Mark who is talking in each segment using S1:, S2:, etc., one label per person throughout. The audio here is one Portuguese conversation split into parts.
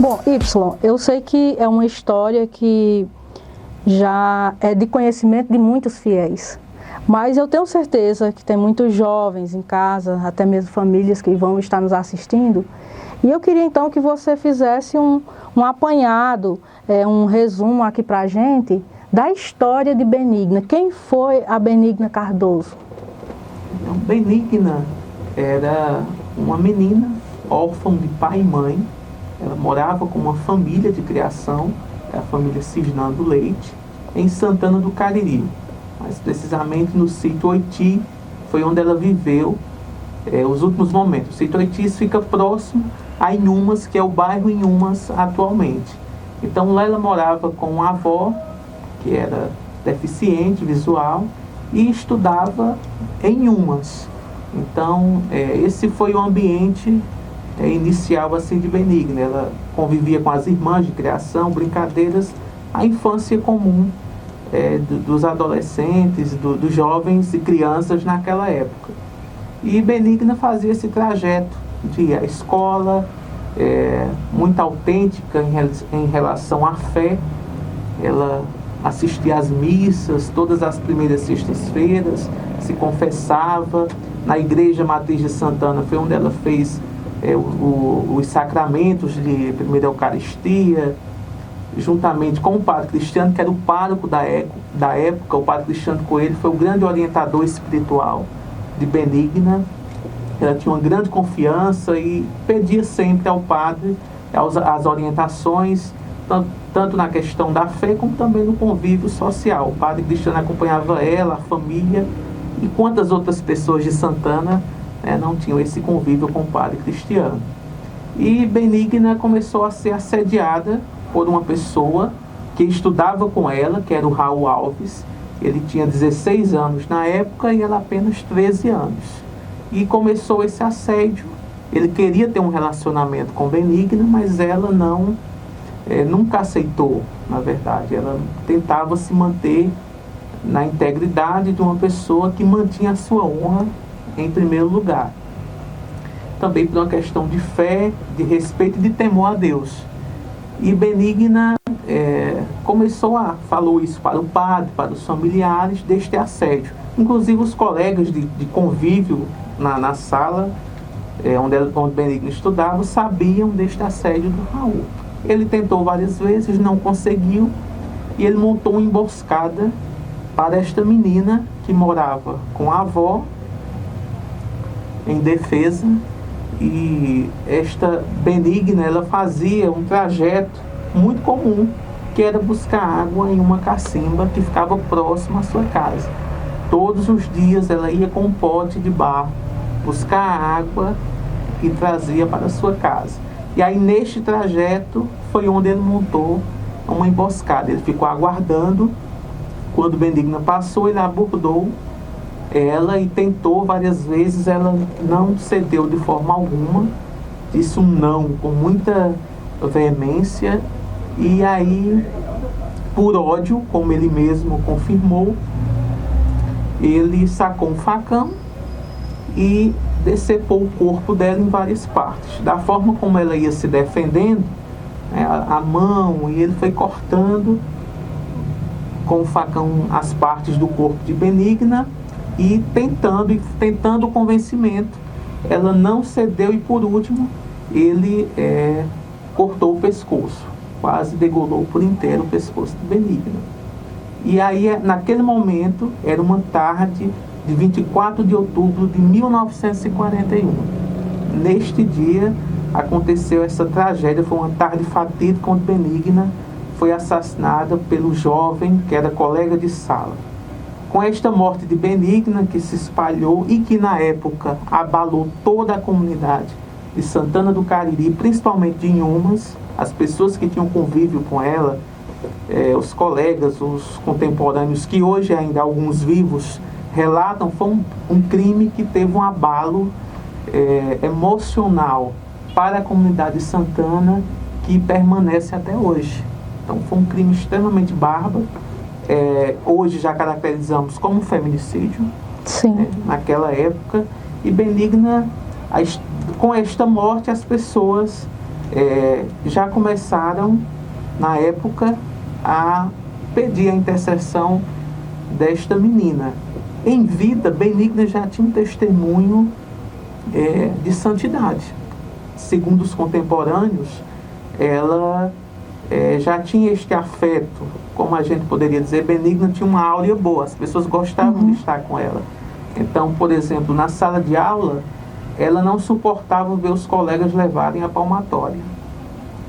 S1: Bom, Y, eu sei que é uma história que já é de conhecimento de muitos fiéis, mas eu tenho certeza que tem muitos jovens em casa, até mesmo famílias que vão estar nos assistindo, e eu queria então que você fizesse um apanhado, um resumo aqui para a gente da história de Benigna. Quem foi a Benigna Cardoso?
S2: Então, Benigna era uma menina órfã de pai e mãe. Ela morava com uma família de criação, a família Cisnando Leite, em Santana do Cariri, mais precisamente no sítio Oiti, foi onde ela viveu os últimos momentos. O sítio Oiti fica próximo a Inhumas, que é o bairro Inhumas atualmente. Então lá ela morava com a avó, que era deficiente visual, e estudava em Inhumas. Então esse foi o ambiente inicial assim de Benigna. Ela convivia com as irmãs de criação, brincadeiras, a infância comum dos adolescentes, dos jovens e crianças naquela época. E Benigna fazia esse trajeto de ir à escola, muito autêntica em relação à fé. Ela assistia às missas todas as primeiras sextas-feiras, se confessava. Na Igreja Matriz de Santana foi onde ela fez os sacramentos de primeira Eucaristia, juntamente com o Padre Cristiano, que era o pároco da época. O Padre Cristiano Coelho foi o grande orientador espiritual de Benigna. Ela tinha uma grande confiança e pedia sempre ao padre as orientações, tanto na questão da fé como também no convívio social. O Padre Cristiano acompanhava ela, a família, e quantas outras pessoas de Santana não tinham esse convívio com o Padre Cristiano. E Benigna começou a ser assediada por uma pessoa que estudava com ela, que era o Raul Alves. Ele tinha 16 anos na época e ela apenas 13 anos. E começou esse assédio. Ele queria ter um relacionamento com Benigna, mas ela nunca aceitou, na verdade. Ela tentava se manter na integridade de uma pessoa que mantinha a sua honra em primeiro lugar. Também por uma questão de fé, de respeito e de temor a Deus. E Benigna falou isso para o padre, para os familiares deste assédio. Inclusive os colegas de convívio na sala onde Benigna estudava sabiam deste assédio do Raul. Ele tentou várias vezes, não conseguiu, e ele montou uma emboscada para esta menina que morava com a avó, em defesa. E esta Benigna, ela fazia um trajeto muito comum, que era buscar água em uma cacimba que ficava próxima à sua casa. Todos os dias ela ia com um pote de barro buscar água e trazia para a sua casa. E aí neste trajeto foi onde ele montou uma emboscada. Ele ficou aguardando. Quando Benigna passou, ele abordou ela e tentou várias vezes. Ela não cedeu de forma alguma, disse um não com muita veemência. E aí, por ódio, como ele mesmo confirmou, ele sacou um facão e decepou o corpo dela em várias partes. Da forma como ela ia se defendendo, a mão, e ele foi cortando com o facão as partes do corpo de Benigna e tentando o convencimento. Ela não cedeu e, por último, ele cortou o pescoço, quase degolou por inteiro o pescoço de Benigna. E aí, naquele momento, era uma tarde de 24 de outubro de 1941. Neste dia, aconteceu essa tragédia. Foi uma tarde fatídica onde Benigna foi assassinada pelo jovem que era colega de sala. Com esta morte de Benigna, que se espalhou e que na época abalou toda a comunidade de Santana do Cariri, principalmente de Inhumas, as pessoas que tinham convívio com ela, os colegas, os contemporâneos, que hoje ainda alguns vivos relatam, foi um crime que teve um abalo emocional para a comunidade de Santana, que permanece até hoje. Então foi um crime extremamente bárbaro. Hoje já caracterizamos como feminicídio.
S1: Sim.
S2: Naquela época. E Benigna, com esta morte, as pessoas já começaram, na época, a pedir a intercessão desta menina. Em vida, Benigna já tinha um testemunho de santidade. Segundo os contemporâneos, ela já tinha este afeto, como a gente poderia dizer. Benigna tinha uma áurea boa, as pessoas gostavam de estar com ela. Então, por exemplo, na sala de aula, ela não suportava ver os colegas levarem a palmatória.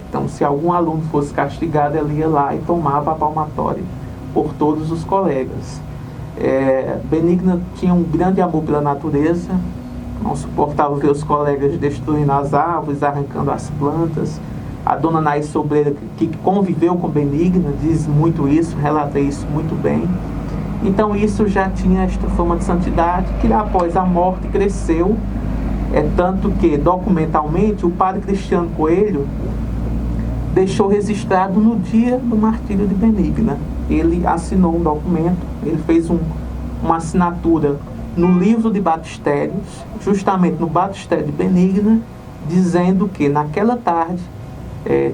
S2: Então, se algum aluno fosse castigado, ela ia lá e tomava a palmatória por todos os colegas. Benigna tinha um grande amor pela natureza, não suportava ver os colegas destruindo as árvores, arrancando as plantas. A dona Naís Sobreira, que conviveu com Benigna, diz muito isso, relata isso muito bem. Então isso já tinha esta fama de santidade, que após a morte cresceu, tanto que documentalmente o padre Cristiano Coelho deixou registrado no dia do martírio de Benigna. Ele assinou um documento, ele fez uma assinatura no livro de batistérios, justamente no batistério de Benigna, dizendo que naquela tarde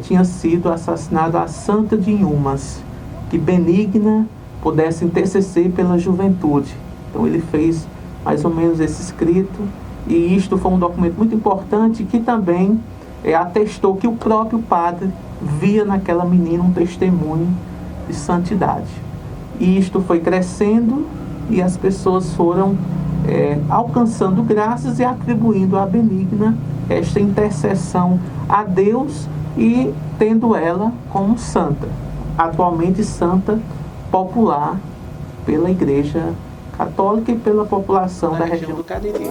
S2: tinha sido assassinada a Santa de Inhumas, que Benigna pudesse interceder pela juventude. Então ele fez mais ou menos esse escrito, e isto foi um documento muito importante que também atestou que o próprio padre via naquela menina um testemunho de santidade. E isto foi crescendo e as pessoas foram alcançando graças e atribuindo a Benigna esta intercessão a Deus e tendo ela como santa, atualmente santa popular pela Igreja Católica e pela população da região do Cariri.